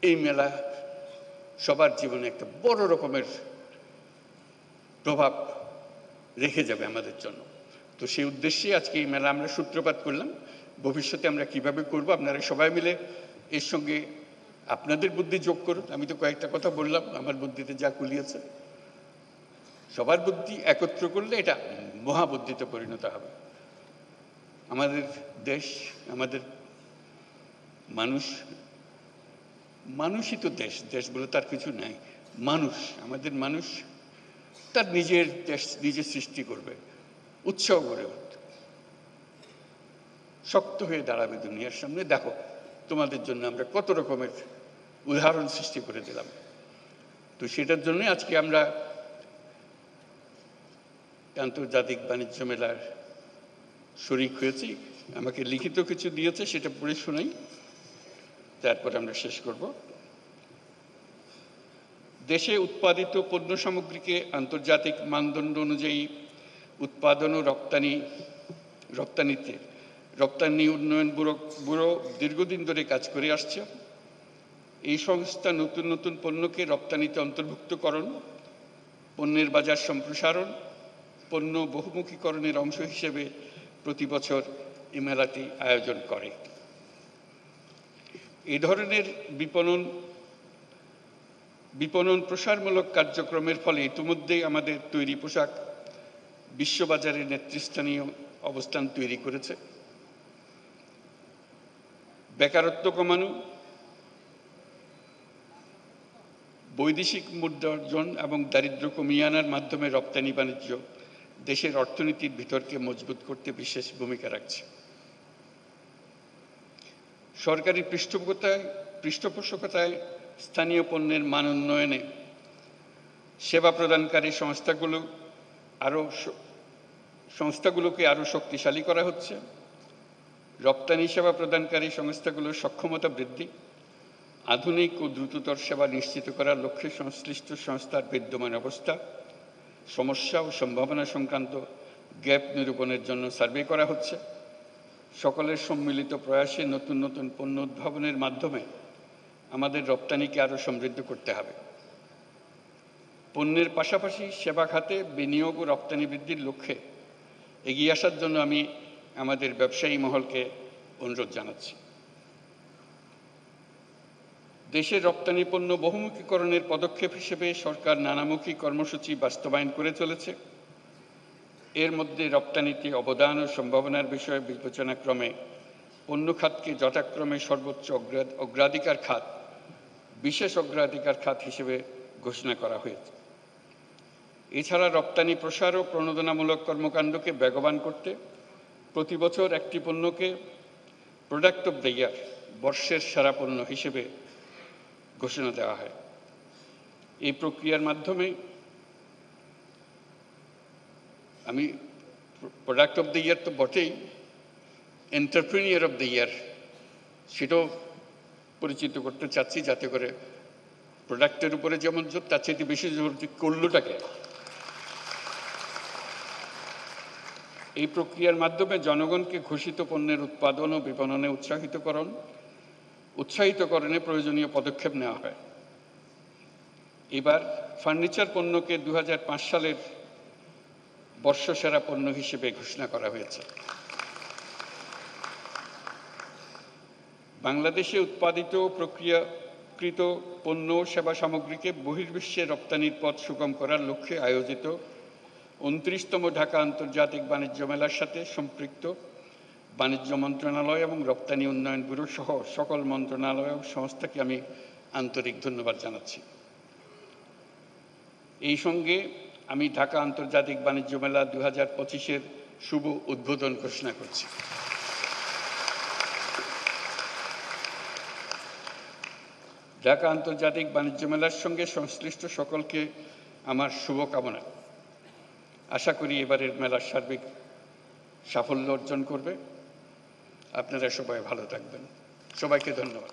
এই মেলা সবার জীবনে একটা বড় রকমের প্রভাব রেখে যাবে আমাদের জন্য। তো সেই উদ্দেশ্যে আজকে এই মেলা আমরা সূত্রপাত করলাম। ভবিষ্যতে আমরা কিভাবে করব, আপনারা সবাই মিলে এর সঙ্গে আপনাদের বুদ্ধি যোগ করুন। আমি তো কয়েকটা কথা বললাম, আমার বুদ্ধিতে যা কুলিয়েছে। সবার বুদ্ধি একত্র করলে এটা মহাবুদ্ধিতে পরিণত হবে। আমাদের দেশ, আমাদের মানুষই তো দেশ, দেশ বলে তার কিছু নাই। আমাদের মানুষ তার নিজের দেশ নিজে সৃষ্টি করবে, উৎসাহ গড়ে উঠবে, শক্ত হয়ে দাঁড়াবে দুনিয়ার সামনে। দেখো তোমাদের জন্য আমরা কত রকমের উদাহরণ সৃষ্টি করে দিলাম। তো সেটার জন্য আজকে আমরা আন্তর্জাতিক বাণিজ্য মেলার শরিক হয়েছি। আমাকে লিখিত কিছু দিয়েছে, সেটা পড়ে শোনাই, তারপর আমরা শেষ করব। দেশে উৎপাদিত পণ্য সামগ্রীকে আন্তর্জাতিক মানদণ্ড অনুযায়ী উৎপাদন ও রপ্তানিতে রপ্তানি উন্নয়ন ব্যুরো দীর্ঘদিন ধরে কাজ করে আসছে। এই সংস্থা নতুন নতুন পণ্যকে রপ্তানিতে অন্তর্ভুক্তকরণ, পণ্যের বাজার সম্প্রসারণ, পণ্য বহুমুখীকরণের অংশ হিসেবে প্রতি বছর এই মেলাটি আয়োজন করে। এই ধরনের বিপণন প্রসারমূলক কার্যক্রমের ফলে ইতিমধ্যেই আমাদের তৈরি পোশাক বিশ্ববাজারে নেতৃস্থানীয় অবস্থান তৈরি করেছে। বেকারত্ব কমানো, বৈদেশিক মুদ্রা অর্জন এবং দারিদ্র্য কমিয়ে আনার মাধ্যমে রপ্তানি বাণিজ্য দেশের অর্থনীতির ভিতরকে মজবুত করতে বিশেষ ভূমিকা রাখছে। সরকারি পৃষ্ঠপোষকতায় স্থানীয় পণ্যের মান উন্নয়নে সেবা প্রদানকারী সংস্থাগুলোকে আরও শক্তিশালী করা হচ্ছে। রপ্তানি সেবা প্রদানকারী সংস্থাগুলোর সক্ষমতা বৃদ্ধি, আধুনিক ও দ্রুততর সেবা নিশ্চিত করার লক্ষ্যে সংশ্লিষ্ট সংস্থার বিদ্যমান অবস্থা, সমস্যা ও সম্ভাবনা সংক্রান্ত গ্যাপ নিরূপণের জন্য সার্ভে করা হচ্ছে। সকলের সম্মিলিত প্রয়াসে নতুন নতুন পণ্য উদ্ভাবনের মাধ্যমে আমাদের রপ্তানিকে আরও সমৃদ্ধ করতে হবে। পণ্যের পাশাপাশি সেবা খাতে বিনিয়োগ ও রপ্তানি বৃদ্ধির লক্ষ্যে এগিয়ে আসার জন্য আমি আমাদের ব্যবসায়ী মহলকে অনুরোধ জানাচ্ছি। দেশের রপ্তানি পণ্য বহুমুখীকরণের পদক্ষেপ হিসেবে সরকার নানামুখী কর্মসূচি বাস্তবায়ন করে চলেছে। এর মধ্যে রপ্তানিতে অবদান ও সম্ভাবনার বিষয়ে বিবেচনাক্রমে পণ্য খাতকে যথাক্রমে সর্বোচ্চ অগ্রাধিকার খাত, বিশেষ অগ্রাধিকার খাত হিসেবে ঘোষণা করা হয়েছে। এছাড়া রপ্তানি প্রসার ও প্রণোদনামূলক কর্মকাণ্ডকে বেগবান করতে প্রতি বছর একটি পণ্যকে প্রোডাক্ট অব দ্য ইয়ার, বর্ষের সেরা পণ্য হিসেবে ঘোষণা দেওয়া হয়। এই প্রক্রিয়ার মাধ্যমে আমি প্রোডাক্ট অব দ্য ইয়ার তো বটেই, এন্টারপ্রেনিয়র অব দ্য ইয়ার সেটাও পরিচিত করতে চাচ্ছি, যাতে করে প্রোডাক্টের উপরে যেমন জোর, তার চাইতে বেশি জোর করলোটাকে। এই প্রক্রিয়ার মাধ্যমে জনগণকে ঘোষিত পণ্যের উৎপাদন ও বিপণনে উৎসাহিতকরণে প্রয়োজনীয় পদক্ষেপ নেওয়া হয়। এবার ফার্নিচার পণ্যকে 2005 সালের বর্ষসেরা পণ্য হিসেবে ঘোষণা করা হয়েছে। বাংলাদেশে উৎপাদিত প্রক্রিয়াকৃত পণ্য ও সেবা সামগ্রীকে বহির্বিশ্বে রপ্তানির পথ সুগম করার লক্ষ্যে আয়োজিত 29তম ঢাকা আন্তর্জাতিক বাণিজ্য মেলার সাথে সম্পৃক্ত বাণিজ্য মন্ত্রণালয় এবং রপ্তানি উন্নয়ন ব্যুরো সহ সকল মন্ত্রণালয় ও সংস্থাকে আমি আন্তরিক ধন্যবাদ জানাচ্ছি। এই সঙ্গে আমি ঢাকা আন্তর্জাতিক বাণিজ্য মেলা 2025-এর শুভ উদ্বোধন ঘোষণা করছি। ঢাকা আন্তর্জাতিক বাণিজ্য মেলার সঙ্গে সংশ্লিষ্ট সকলকে আমার শুভকামনা। আশা করি এবারের মেলার সার্বিক সাফল্য অর্জন করবে। আপনারা সবাই ভালো থাকবেন। সবাইকে ধন্যবাদ।